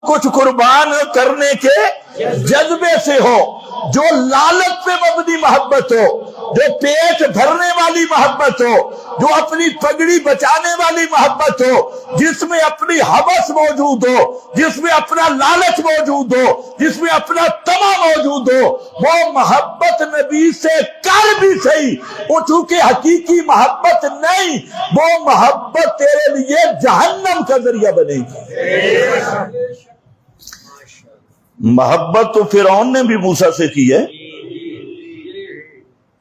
کچھ قربان کرنے کے جذبے سے ہو، جو لالچ پہ مبنی محبت ہو، جو پیٹ بھرنے والی محبت ہو، جو اپنی پگڑی بچانے والی محبت ہو، جس میں اپنی ہوس موجود ہو، جس میں اپنا لالچ موجود ہو، جس میں اپنا طمع موجود ہو، وہ محبت نبی سے کر بھی صحیح، وہ چونکہ حقیقی محبت نہیں، وہ محبت تیرے لیے جہنم کا ذریعہ بنے گی۔ محبت تو فرعون نے بھی موسیٰ سے کی ہے،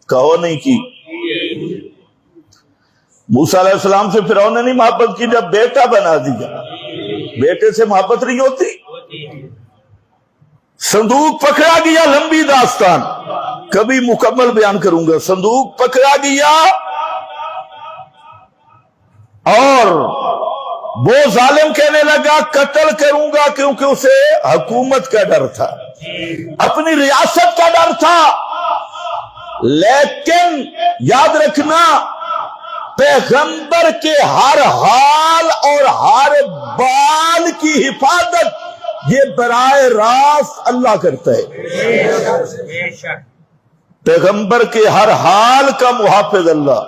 کہو نہیں کی؟ موسیٰ علیہ السلام سے فرعون نے نہیں محبت کی، جب بیٹا بنا دیا۔ بیٹے سے محبت نہیں ہوتی؟ صندوق پکڑا گیا، لمبی داستان، کبھی مکمل بیان کروں گا۔ صندوق پکڑا گیا اور وہ ظالم کہنے لگا قتل کروں گا، کیونکہ اسے حکومت کا ڈر تھا، اپنی ریاست کا ڈر تھا۔ لیکن یاد رکھنا، پیغمبر کے ہر حال اور ہر بال کی حفاظت یہ براہ راست اللہ کرتا ہے۔ پیغمبر کے ہر حال کا محافظ اللہ،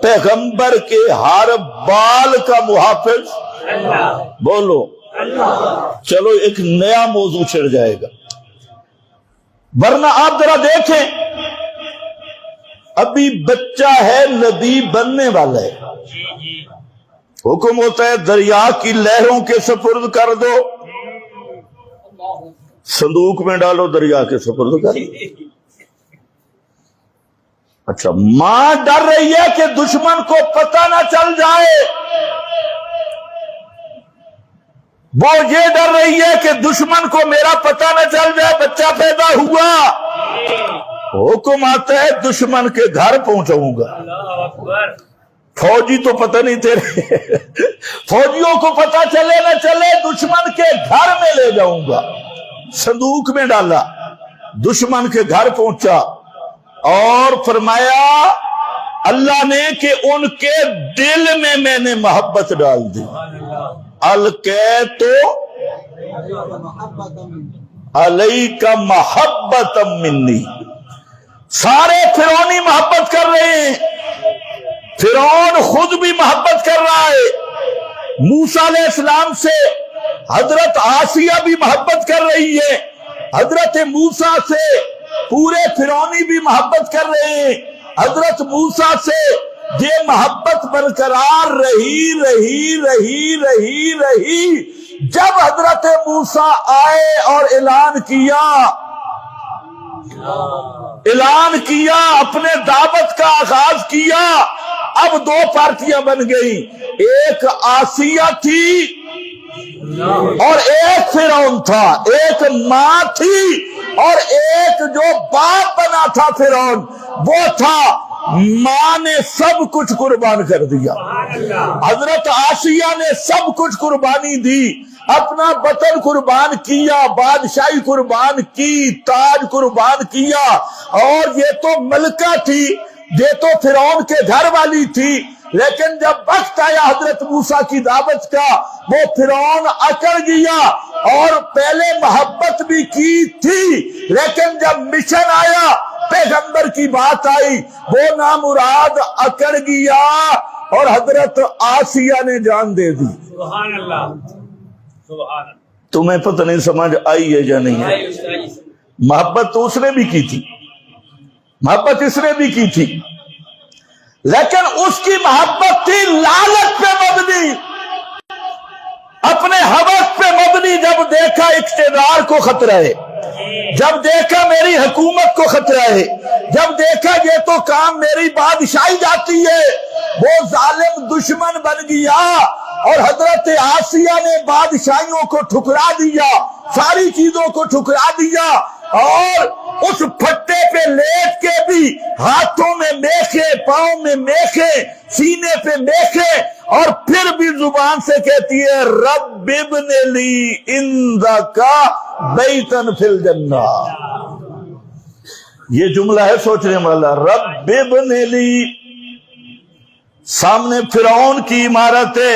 پیغمبر کے ہر بال کا محافظ اللہ۔ بولو چلو ایک نیا موضوع چھڑ جائے گا، ورنہ آپ ذرا دیکھیں، ابھی بچہ ہے، نبی بننے والا ہے، حکم ہوتا ہے دریا کی لہروں کے سپرد کر دو، صندوق میں ڈالو، دریا کے سپرد کر دو۔ اچھا، ماں ڈر رہی ہے کہ دشمن کو پتہ نہ چل جائے، وہ یہ ڈر رہی ہے کہ دشمن کو میرا پتہ نہ چل جائے، بچہ پیدا ہوا، حکم آتا ہے دشمن کے گھر پہنچاؤں گا۔ فوجی تو پتہ نہیں تیرے فوجیوں کو پتہ چلے نہ چلے، دشمن کے گھر میں لے جاؤں گا۔ صندوق میں ڈالا، دشمن کے گھر پہنچا، اور فرمایا اللہ نے کہ ان کے دل میں نے محبت ڈال دی۔ القیت علیک محبت منی۔ سارے فرعونی محبت کر رہے ہیں، فرعون خود بھی محبت کر رہا ہے، موسیٰ علیہ السلام سے حضرت آسیہ بھی محبت کر رہی ہے، حضرت موسیٰ سے پورے فرعونی بھی محبت کر رہے ہیں، حضرت موسیٰ سے یہ محبت برقرار رہی۔ جب حضرت موسیٰ آئے اور اعلان کیا، اپنے دعوت کا آغاز کیا، اب دو پارٹیاں بن گئی، ایک آسیہ تھی اور ایک فرعون تھا، ایک ماں تھی اور ایک جو باپ بنا تھا فرعون، وہ تھا ماں نے سب کچھ قربان کر دیا۔ حضرت آسیہ نے سب کچھ قربانی دی، اپنا وطن قربان کیا، بادشاہی قربان کی، تاج قربان کیا، اور یہ تو ملکہ تھی، یہ تو فرعون کے گھر والی تھی۔ لیکن جب وقت آیا حضرت موسیٰ کی دعوت کا، وہ فرعون اکڑ گیا، اور پہلے محبت بھی کی تھی، لیکن جب مشن آیا، پیغمبر کی بات آئی، وہ نامراد اکڑ گیا اور حضرت آسیہ نے جان دے دی۔ سبحان اللہ، سبحان اللہ۔ تمہیں پتہ نہیں سمجھ آئی ہے یا نہیں ہے؟ محبت تو اس نے بھی کی تھی، محبت اس نے بھی کی تھی، لیکن اس کی محبت تھی لالچ پہ مبنی، اپنے ہوس پہ مبنی۔ جب دیکھا اقتدار کو خطرہ ہے، جب دیکھا میری حکومت کو خطرہ ہے، جب دیکھا یہ تو کام میری بادشاہی جاتی ہے، وہ ظالم دشمن بن گیا، اور حضرت آسیہ نے بادشاہیوں کو ٹھکرا دیا، ساری چیزوں کو ٹھکرا دیا، اور اس پھٹے پہ لیٹ کے بھی ہاتھوں میں میخے، پاؤں میں میخے، سینے پہ میخے، اور پھر بھی زبان سے کہتی ہے رب ابن لی عندک بیتن فی الجنہ۔ یہ جملہ ہے سوچنے والا، رب ابن لی، سامنے فرعون کی عمارت ہے،